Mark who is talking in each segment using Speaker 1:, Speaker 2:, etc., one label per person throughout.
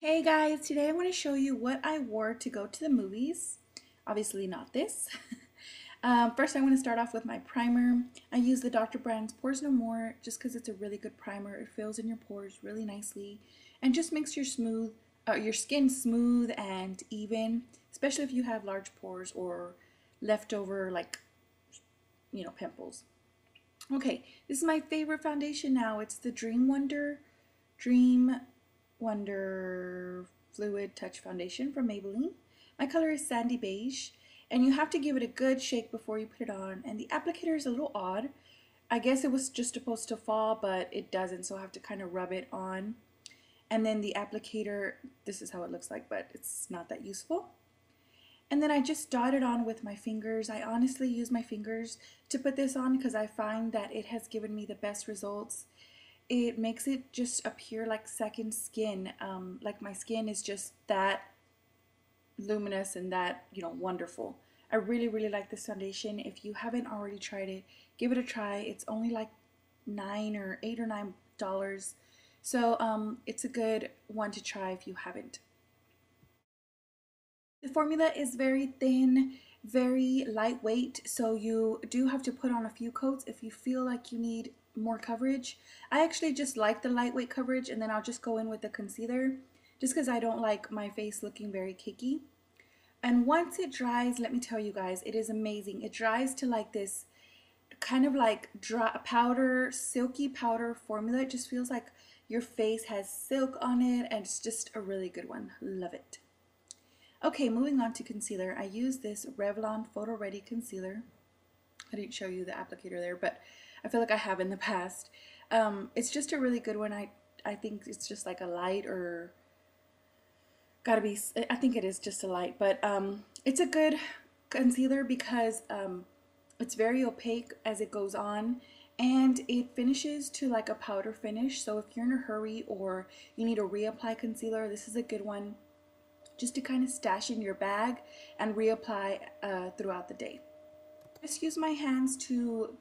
Speaker 1: Hey guys, today I want to show you what I wore to go to the movies. Obviously not this. First I want to start off with my primer. I use the Dr. Brand's Pores No More just because it's a really good primer. It fills in your pores really nicely and just makes your skin smooth and even, especially if you have large pores or leftover pimples. Okay, this is my favorite foundation now. It's the Dream Wonder Fluid Touch Foundation from Maybelline. My color is sandy beige, and you have to give it a good shake before you put it on. And the applicator is a little odd. I guess it was just supposed to fall, but it doesn't, so I have to kind of rub it on. And then the applicator, this is how it looks like, but it's not that useful. And then I just dot it on with my fingers. I honestly use my fingers to put this on because I find that it has given me the best results. It makes it just appear like second skin. Like my skin is just that luminous and that, wonderful. I really, really like this foundation. If you haven't already tried it, give it a try. It's only like $8 or $9. So it's a good one to try if you haven't. The formula is very thin, very lightweight, so you do have to put on a few coats if you feel like you need more coverage. I actually just like the lightweight coverage, and then I'll just go in with the concealer just because I don't like my face looking very cakey. And once it dries, let me tell you guys, it is amazing. It dries to like this kind of like dry powder, silky powder formula. It just feels like your face has silk on it, and it's just a really good one. Love it. Okay, moving on to concealer. I use this Revlon Photo Ready Concealer. I didn't show you the applicator there, but I feel like I have in the past. It's just a really good one. I think it's just like a light or I think it is just a light, but it's a good concealer because it's very opaque as it goes on and it finishes to like a powder finish. So if you're in a hurry or you need to reapply concealer, this is a good one just to kind of stash in your bag and reapply throughout the day. Just use my hands to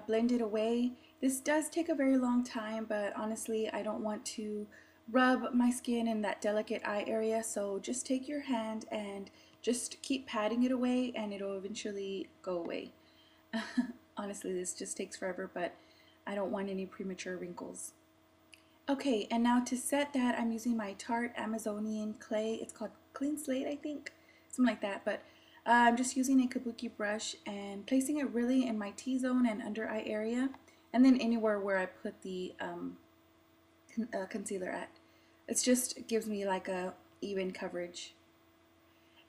Speaker 1: blend it away. This does take a very long time, but honestly I don't want to rub my skin in that delicate eye area, so just take your hand and just keep patting it away and it'll eventually go away. Honestly, this just takes forever, but I don't want any premature wrinkles. Okay, and now to set that, I'm using my Tarte Amazonian clay. It's called Clean Slate, I think, something like that. But I'm just using a kabuki brush and placing it really in my T-zone and under eye area, and then anywhere where I put the concealer at. It just gives me like a even coverage.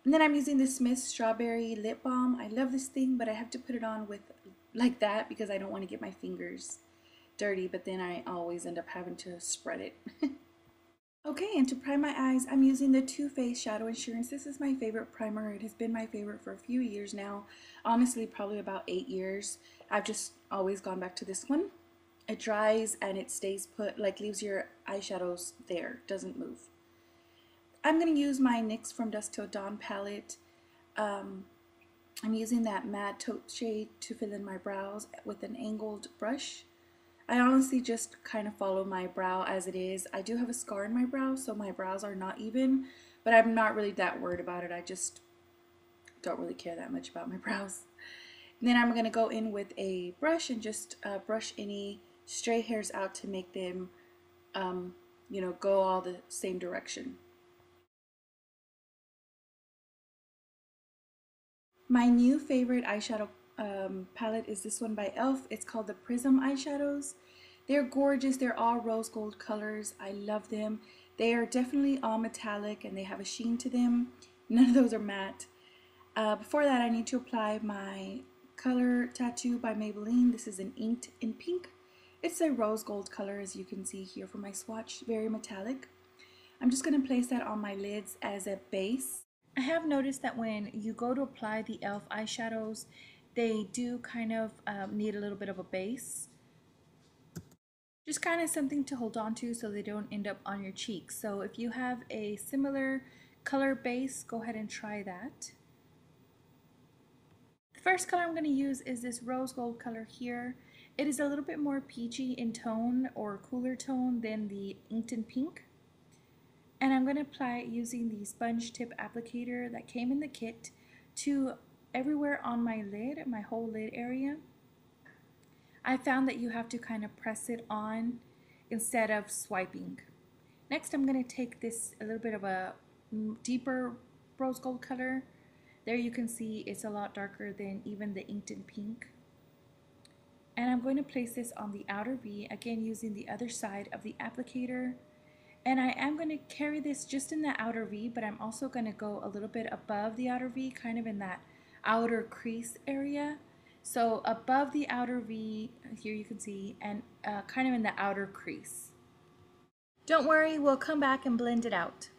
Speaker 1: And then I'm using the Smith Strawberry Lip Balm. I love this thing, but I have to put it on with like that because I don't want to get my fingers dirty, but then I always end up having to spread it. Okay, and to prime my eyes, I'm using the Too Faced Shadow Insurance. This is my favorite primer. It has been my favorite for a few years now. Honestly, probably about 8 years. I've just always gone back to this one. It dries and it stays put, like leaves your eyeshadows there, doesn't move. I'm going to use my NYX From Dusk Till Dawn palette. I'm using that matte taupe shade to fill in my brows with an angled brush. I honestly just kind of follow my brow as it is. I do have a scar in my brow, so my brows are not even, but I'm not really that worried about it. I just don't really care that much about my brows. And then I'm going to go in with a brush and just brush any stray hairs out to make them, go all the same direction. My new favorite eyeshadow palette is this one by e.l.f. It's called the Prism eyeshadows. They're gorgeous. They're all rose gold colors. I love them. They are definitely all metallic and they have a sheen to them. None of those are matte. Before that, I need to apply my Color Tattoo by Maybelline. This is an Inked in Pink. It's a rose gold color, as you can see here from my swatch. Very metallic. I'm just going to place that on my lids as a base. I have noticed that when you go to apply the e.l.f. eyeshadows, they do kind of need a little bit of a base. Just kind of something to hold on to so they don't end up on your cheeks. So if you have a similar color base, go ahead and try that. The first color I'm going to use is this rose gold color here. It is a little bit more peachy in tone or cooler tone than the Inked in Pink. And I'm going to apply it using the sponge tip applicator that came in the kit to everywhere on my lid, my whole lid area. I found that you have to kind of press it on instead of swiping. Next, I'm going to take this a little bit of a deeper rose gold color. There you can see it's a lot darker than even the inked in pink. And I'm going to place this on the outer V, again using the other side of the applicator. And I am going to carry this just in the outer V, but I'm also going to go a little bit above the outer V, kind of in that outer crease area. So above the outer V, here you can see, and kind of in the outer crease. Don't worry, we'll come back and blend it out.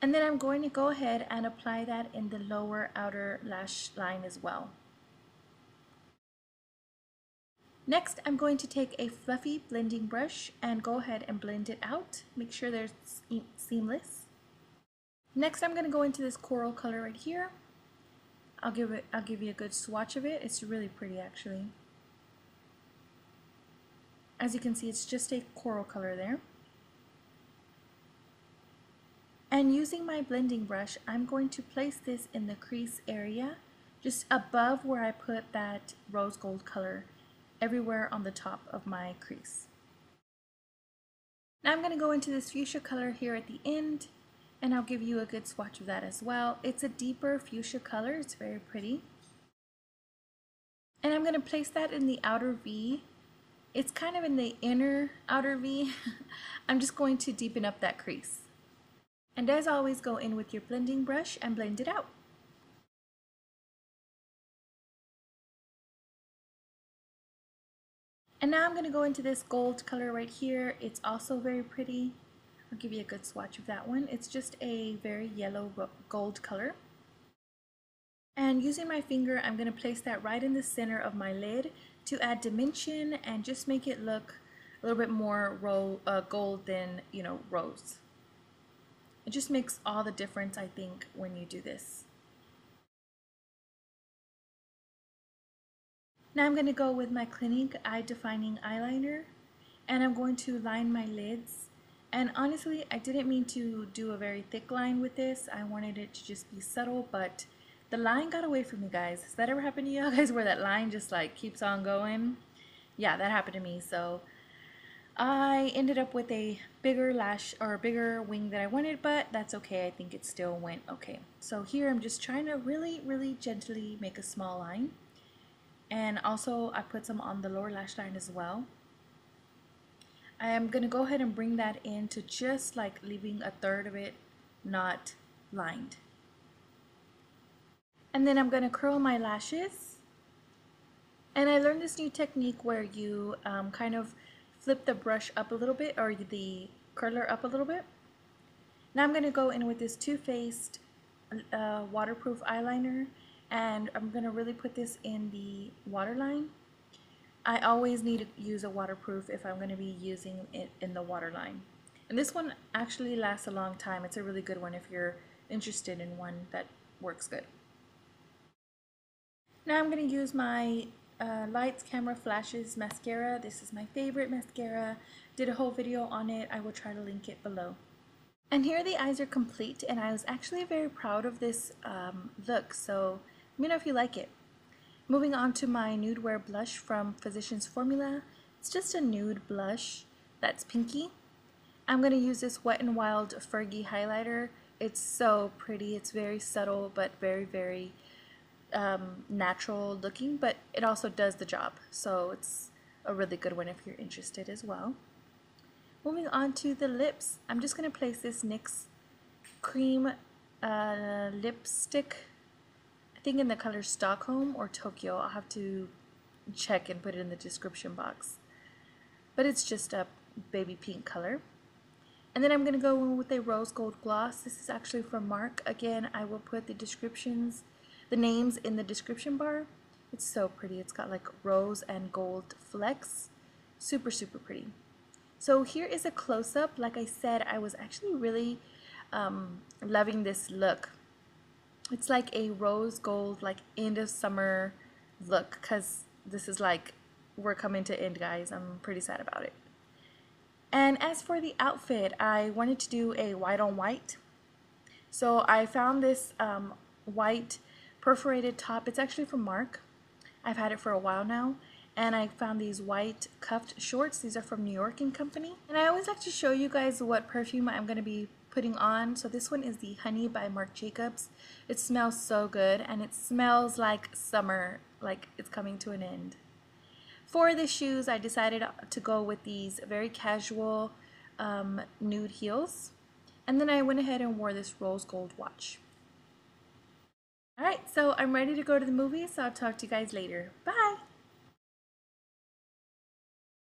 Speaker 1: And then I'm going to go ahead and apply that in the lower outer lash line as well. Next, I'm going to take a fluffy blending brush and go ahead and blend it out. Make sure they're seamless. Next, I'm going to go into this coral color right here. I'll give you a good swatch of it. It's really pretty actually. As you can see, it's just a coral color there. And using my blending brush, I'm going to place this in the crease area, just above where I put that rose gold color, everywhere on the top of my crease. Now I'm going to go into this fuchsia color here at the end, and I'll give you a good swatch of that as well. It's a deeper fuchsia color, it's very pretty. And I'm going to place that in the outer V. It's kind of in the inner outer V. I'm just going to deepen up that crease. And as always, go in with your blending brush and blend it out. And now I'm going to go into this gold color right here. It's also very pretty. I'll give you a good swatch of that one. It's just a very yellow gold color. And using my finger, I'm going to place that right in the center of my lid to add dimension and just make it look a little bit more gold than, rose. It just makes all the difference, I think, when you do this. Now I'm going to go with my Clinique Eye Defining Eyeliner, and I'm going to line my lids. And honestly, I didn't mean to do a very thick line with this. I wanted it to just be subtle, but the line got away from me, guys. Has that ever happened to you guys where that line just like keeps on going? Yeah, that happened to me. So I ended up with a bigger lash or a bigger wing than I wanted, but that's okay. I think it still went okay. So here I'm just trying to really, really gently make a small line. And also I put some on the lower lash line as well. I am going to go ahead and bring that in to just like leaving a third of it not lined. And then I'm going to curl my lashes. And I learned this new technique where you kind of flip the brush up a little bit, or the curler up a little bit. Now I'm going to go in with this Too Faced waterproof eyeliner, and I'm going to really put this in the waterline. I always need to use a waterproof if I'm going to be using it in the waterline. And this one actually lasts a long time. It's a really good one if you're interested in one that works good. Now I'm going to use my Lights Camera Flashes mascara. This is my favorite mascara. Did a whole video on it. I will try to link it below. And here the eyes are complete, and I was actually very proud of this look, so let me know if you like it. Moving on to my Nude Wear blush from Physicians Formula. It's just a nude blush that's pinky. I'm going to use this Wet n Wild Fergie highlighter. It's so pretty. It's very subtle but very, very natural looking, but it also does the job. So it's a really good one if you're interested as well. Moving on to the lips, I'm just going to place this NYX cream lipstick, I think in the color Stockholm or Tokyo. I'll have to check and put it in the description box. But it's just a baby pink color. And then I'm going to go in with a rose gold gloss. This is actually from Marc. Again, I will put the names in the description bar. It's so pretty. It's got like rose and gold flecks. Super, super pretty. So here is a close-up. Like I said, I was actually really loving this look. It's like a rose gold, like end of summer look, because this is like, we're coming to end, guys. I'm pretty sad about it. And as for the outfit, I wanted to do a white on white. So I found this white perforated top. It's actually from Marc. I've had it for a while now. And I found these white cuffed shorts. These are from New York & Company. And I always like to show you guys what perfume I'm going to be putting on. So this one is the Honey by Marc Jacobs. It smells so good, and it smells like summer, like it's coming to an end. For the shoes, I decided to go with these very casual nude heels. And then I went ahead and wore this rose gold watch. Alright, so I'm ready to go to the movies, so I'll talk to you guys later. Bye!